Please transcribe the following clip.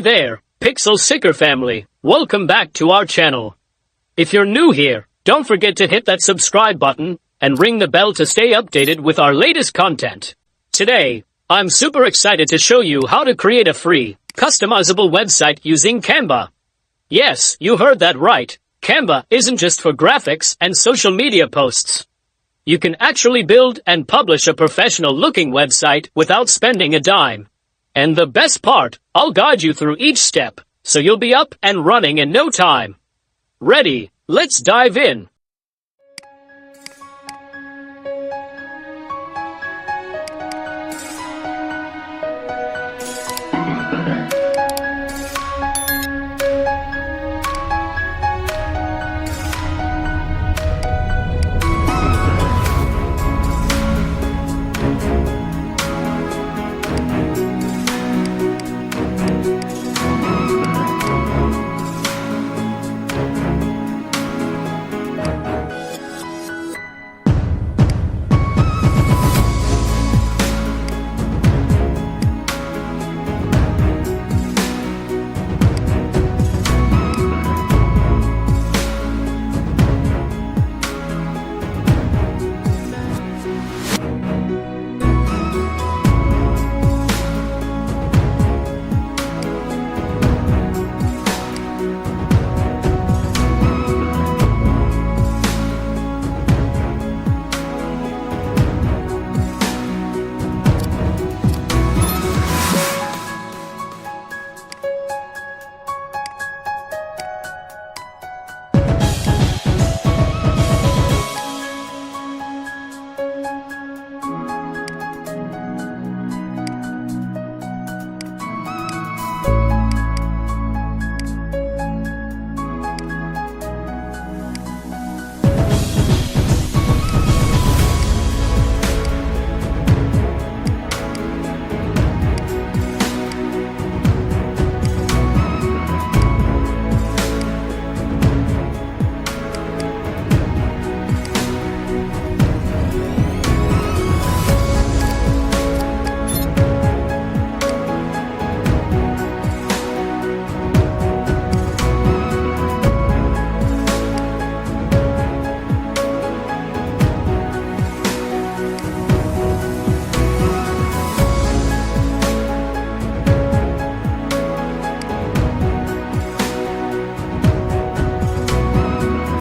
there, Pixel Seeker family, welcome back to our channel. If you're new here, don't forget to hit that subscribe button and ring the bell to stay updated with our latest content. Today, I'm super excited to show you how to create a free, customizable website using Canva. Yes, you heard that right. Canva isn't just for graphics and social media posts. You can actually build and publish a professional-looking website without spending a dime. And the best part, I'll guide you through each step, so you'll be up and running in no time. Ready? Let's dive in.